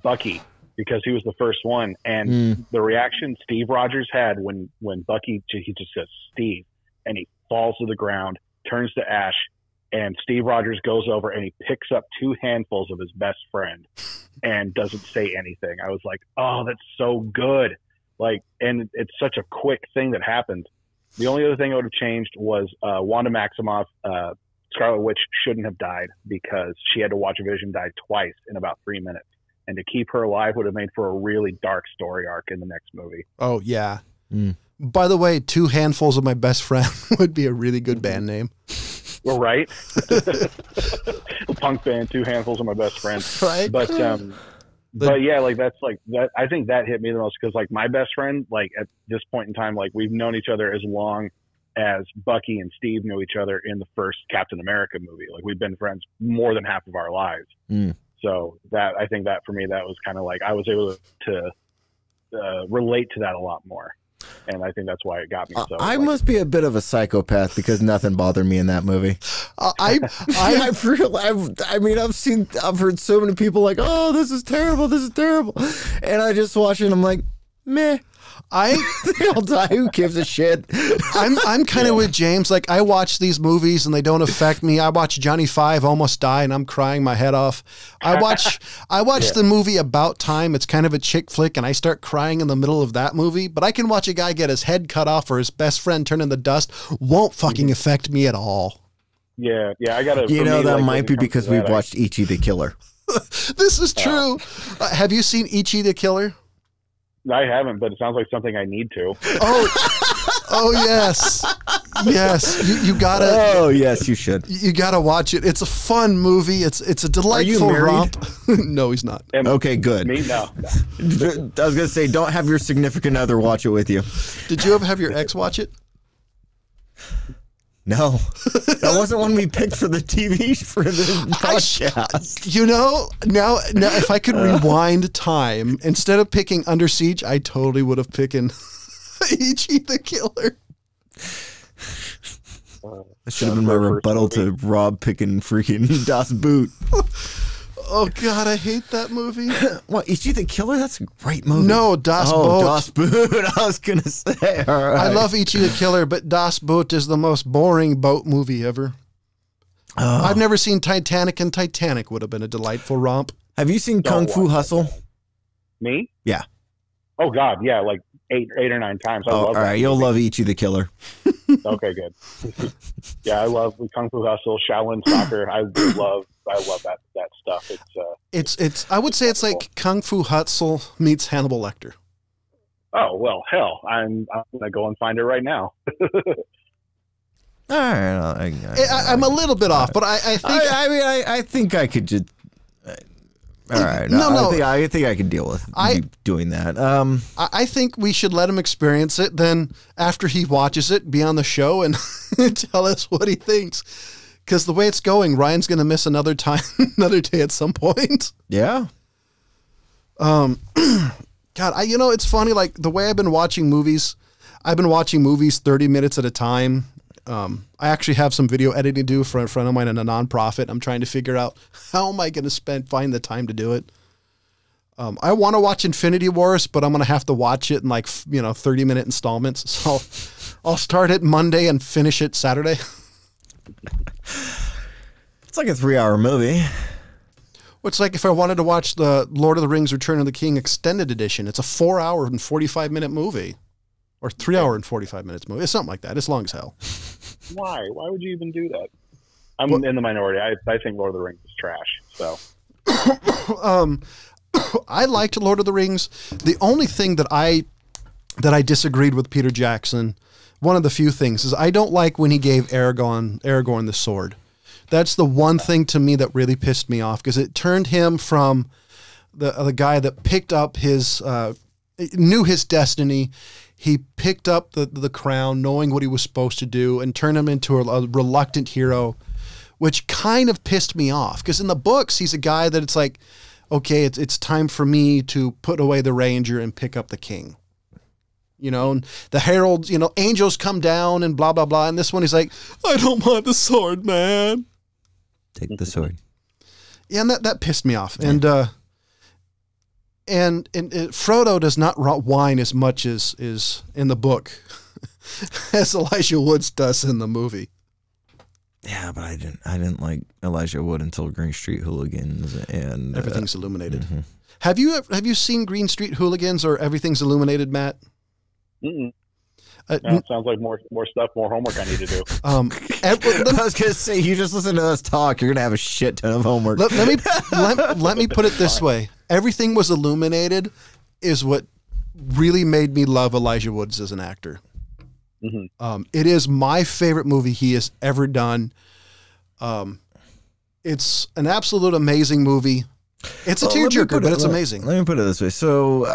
Bucky, because he was the first one, and the reaction Steve Rogers had when Bucky, he just says Steve, and he falls to the ground, turns to ash, and Steve Rogers goes over and he picks up 2 handfuls of his best friend and doesn't say anything. I was like, oh, that's so good. Like, and it's such a quick thing that happened. The only other thing I would have changed was Wanda Maximoff. Scarlet Witch shouldn't have died, because she had to watch Vision die twice in about 3 minutes. And to keep her alive would have made for a really dark story arc in the next movie. Oh, yeah. By the way, 2 handfuls of my best friend would be a really good band name. Well, right? A punk band, 2 handfuls of my best friend. Right. But yeah, like that's like that. I think that hit me the most, because like my best friend, like at this point in time, like we've known each other as long as Bucky and Steve knew each other in the first Captain America movie. Like we've been friends more than half of our lives. So that, I think that for me, that was kind of like, I was able to relate to that a lot more. and I think that's why it got me. So I must be a bit of a psychopath because nothing bothered me in that movie. I've heard so many people like, oh, this is terrible, and I just watch it and I'm like, meh. They'll die. Who gives a shit? I'm kind of with James. Like, I watch these movies and they don't affect me. I watch Johnny Five almost die and I'm crying my head off. I watch the movie About Time. It's kind of a chick flick and I start crying in the middle of that movie. But I can watch a guy get his head cut off or his best friend turn into dust. Won't fucking affect me at all. Yeah. I gotta. You know, that might be because we've watched Ichi the Killer. This is true. Have you seen Ichi the Killer? I haven't, but it sounds like something I need to. Oh yes, you gotta. Oh yes, you should. You gotta watch it. It's a fun movie. It's a delightful Are you married? romp. No, he's not. Okay, good. Me, no. I was gonna say, don't have your significant other watch it with you. Did you ever have your ex watch it? No, that wasn't one we picked for the TV for the podcast. You know, now if I could rewind time, instead of picking Under Siege, I totally would have picked Ichi the Killer. That should have been my rebuttal to Rob picking freaking Das Boot. Oh God, I hate that movie. What, Ichi the Killer? That's a great movie. No, Das Boot. Das Boot. I was gonna say. All right. I love Ichi the Killer, but Das Boot is the most boring boat movie ever. Oh. I've never seen Titanic, and Titanic would have been a delightful romp. Have you seen Kung Fu Hustle? Me? Yeah. Oh God, yeah, like eight or nine times. I love all that right, you'll love Ichi the Killer. Okay, good. Yeah, I love Kung Fu Hustle, Shaolin Soccer. I love that stuff. It's I would say it's like Kung Fu Hustle meets Hannibal Lecter. Oh well, hell, I'm gonna go and find it right now. All right, I'm a little bit off, but I think I think I could just. All right, no. I think I can deal with you doing that. I think we should let him experience it. Then after he watches it, be on the show and tell us what he thinks. Because the way it's going, Ryan's going to miss another day at some point. Yeah. God, it's funny. Like the way I've been watching movies 30 minutes at a time. I actually have some video editing to do for a friend of mine in a nonprofit. I'm trying to figure out how am I going to find the time to do it. I want to watch Infinity Wars, but I'm going to have to watch it in 30-minute installments. So I'll start it Monday and finish it Saturday. It's like a 3-hour movie. It's like if I wanted to watch the Lord of the Rings Return of the King extended edition. It's a 4-hour and 45-minute movie. Or 3 hour and 45 minutes movie. It's something like that. It's long as hell. Why? Why would you even do that? I'm in the minority. I think Lord of the Rings is trash. So, I liked Lord of the Rings. The only thing that I disagreed with Peter Jackson, one of the few things, is I don't like when he gave Aragorn the sword. That's the one thing to me that really pissed me off because it turned him from the guy that picked up knew his destiny. He picked up the crown, knowing what he was supposed to do, and turned him into a reluctant hero, which kind of pissed me off. Because in the books, he's a guy that it's like, okay, it's time for me to put away the ranger and pick up the king. And the heralds, angels come down and blah, blah, blah. And this one, he's like, I don't want the sword, man. Take the sword. Yeah, and that pissed me off. Yeah. And Frodo does not whine as much as is in the book as Elijah Woods does in the movie. Yeah, but I didn't like Elijah Wood until Green Street Hooligans and Everything's Illuminated. Mm-hmm. Have you seen Green Street Hooligans or Everything's Illuminated, Matt? Mm-mm. It sounds like more stuff, more homework I need to do. I was gonna say, you just listen to us talk, you're gonna have a shit ton of homework. Let me put it this way: Everything Was Illuminated is what really made me love Elijah Woods as an actor. Mm-hmm. It is my favorite movie he has ever done. It's an absolute amazing movie. It's a tearjerker, but it's amazing. Let me put it this way: so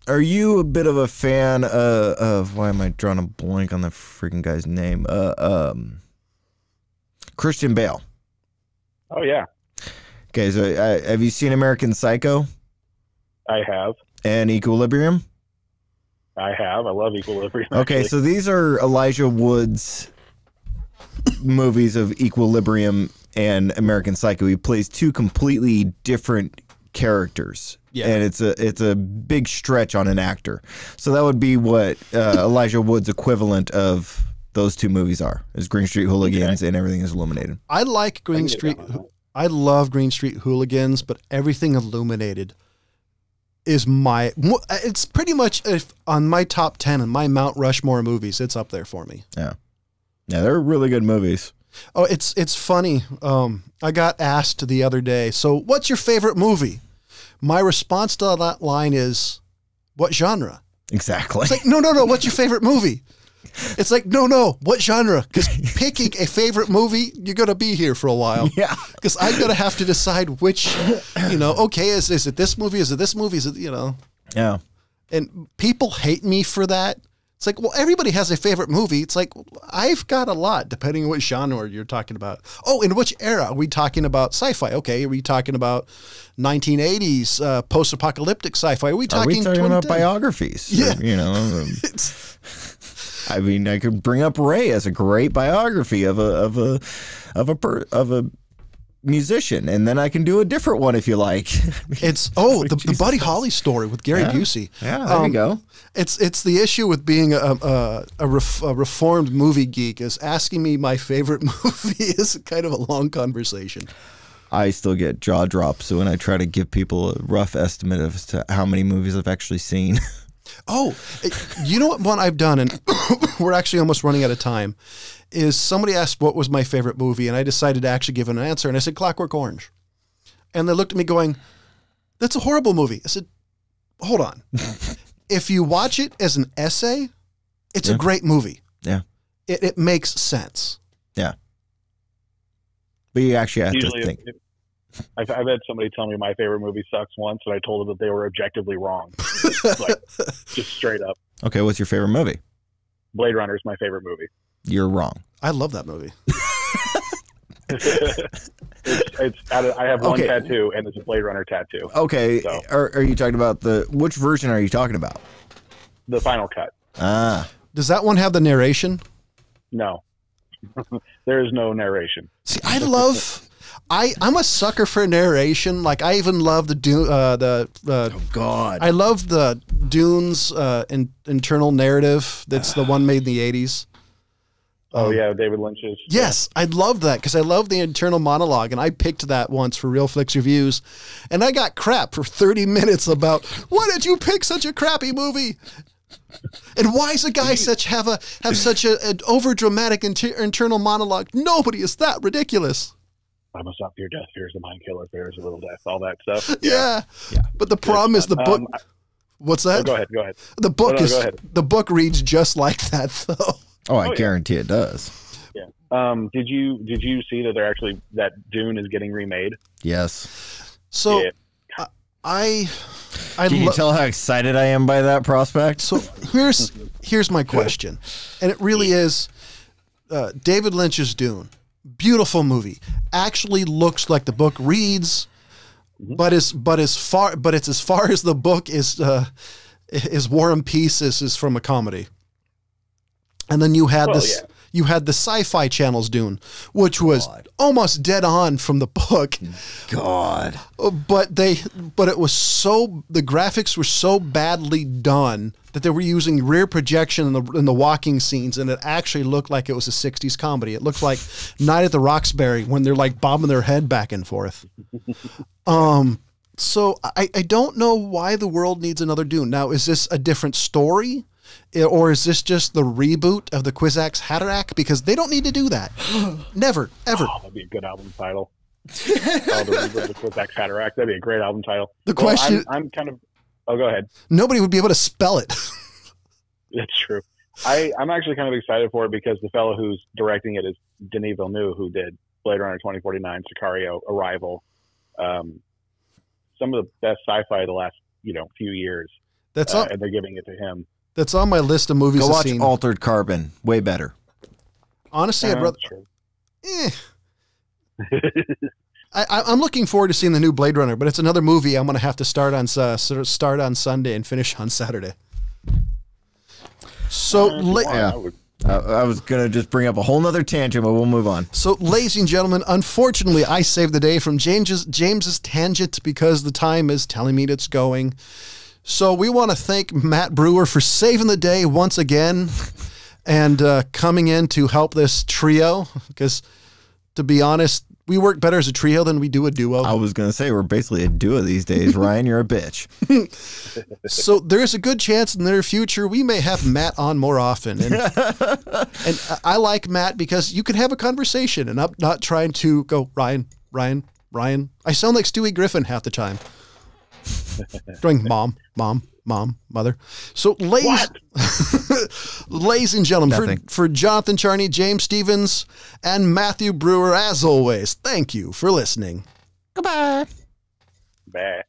are you a bit of a fan of why am I drawing a blank on the freaking guy's name? Christian Bale. Oh yeah. Okay, so have you seen American Psycho? I have. And Equilibrium? I have. I love Equilibrium. Okay, actually. so these are Elijah Wood's movies of Equilibrium and American Psycho. He plays two completely different characters. Yeah. And it's a big stretch on an actor. So that would be what Elijah Wood's equivalent of those two movies are, is Green Street Hooligans and Everything is Illuminated. I like Green Street. I love Green Street Hooligans, but Everything Illuminated is it's pretty much on my top 10 and my Mount Rushmore movies. It's up there for me. Yeah. Yeah, they're really good movies. Oh, it's funny. I got asked the other day, so what's your favorite movie? My response to that line is, what genre? Exactly. It's like, no, what's your favorite movie? It's like, no, what genre? Because picking a favorite movie, you're going to be here for a while. Yeah. Because I'm going to have to decide which, okay, is it this movie? Is it this movie? Is it, Yeah. And people hate me for that. It's like, well, everybody has a favorite movie. It's like, I've got a lot, depending on what genre you're talking about. Oh, in which era? Are we talking about sci-fi? Okay. Are we talking about 1980s post-apocalyptic sci-fi? Are we talking about biographies? Yeah. Or, I mean, I could bring up Ray as a great biography of a musician, and then I can do a different one if you like. It's the Buddy Holly story with Gary Busey. Yeah, there you go. It's the issue with being a reformed movie geek is asking me my favorite movie is kind of a long conversation. I still get jaw drops when I try to give people a rough estimate as to how many movies I've actually seen. Oh, you know what one I've done, and we're actually almost running out of time, is somebody asked what was my favorite movie, and I decided to actually give an answer, and I said Clockwork Orange. And they looked at me going, that's a horrible movie. I said, hold on. If you watch it as an essay, it's a great movie. Yeah. It makes sense. Yeah. But you actually have Usually to think. I've had somebody tell me my favorite movie sucks once, and I told them that they were objectively wrong. Like, just straight up. Okay, what's your favorite movie? Blade Runner is my favorite movie. You're wrong. I love that movie. I have one tattoo, and it's a Blade Runner tattoo. Okay, So. are you talking about which version are you talking about? The final cut. Ah. Does that one have the narration? No. There is no narration. See, I'm a sucker for narration. Like I even love Oh God. I love the Dune's internal narrative. That's the one made in the 80s. Oh yeah, David Lynch's. Yes, I love that because I love the internal monologue, and I picked that once for Real Flicks Reviews, and I got crap for 30 minutes about why did you pick such a crappy movie, and why does a guy have such an over dramatic internal monologue? Nobody is that ridiculous. I must not fear death, fears the mind killer, fears a little death, all that stuff. Yeah. But the problem is the book. What's that? Oh, go ahead. The book go ahead. The book reads just like that though. Oh, I guarantee it does. Yeah. Did you see that that Dune is getting remade? Yes. So Yeah. Can you tell how excited I am by that prospect? So here's my question, and it really is David Lynch's Dune. Beautiful movie. Actually looks like the book reads, but it's as far as the book is War and Peace is from a comedy. And then you had you had the Sci-Fi Channel's Dune, which was almost dead on from the book. God. But it was the graphics were so badly done that they were using rear projection in the walking scenes, and it actually looked like it was a 60s comedy. It looked like Night at the Roxbury when they're like bobbing their head back and forth. So I don't know why the world needs another Dune. Now, is this a different story? Or is this just the reboot of the Kwisatz Haderach? Because they don't need to do that. Never, ever. Oh, that'd be a good album title. The reboot of the Kwisatz Haderach. That'd be a great album title. The question... I'm kind of... Oh, go ahead. Nobody would be able to spell it. That's true. I'm actually kind of excited for it because the fellow who's directing it is Denis Villeneuve, who did Blade Runner 2049, Sicario, Arrival. Some of the best sci-fi of the last few years. And they're giving it to him. That's on my list of movies. Go watch Altered Carbon. Way better. Honestly, I'd rather. I'm looking forward to seeing the new Blade Runner, but it's another movie I'm going to have to start on Sunday and finish on Saturday. So, Yeah. I was going to just bring up a whole nother tangent, but we'll move on. So, ladies and gentlemen, unfortunately, I saved the day from James's tangent because the time is telling me it's going. So we want to thank Matt Brewer for saving the day once again and coming in to help this trio because, to be honest, we work better as a trio than we do a duo. I was going to say, we're basically a duo these days. Ryan, you're a bitch. So there's a good chance in the near future we may have Matt on more often. And I like Matt because you can have a conversation and I'm not trying to go, Ryan. I sound like Stewie Griffin half the time. Going mom, mother. So ladies and gentlemen, for Jonathan Charney, James Stevens, and Matthew Brewer, as always, thank you for listening. Goodbye. Bye.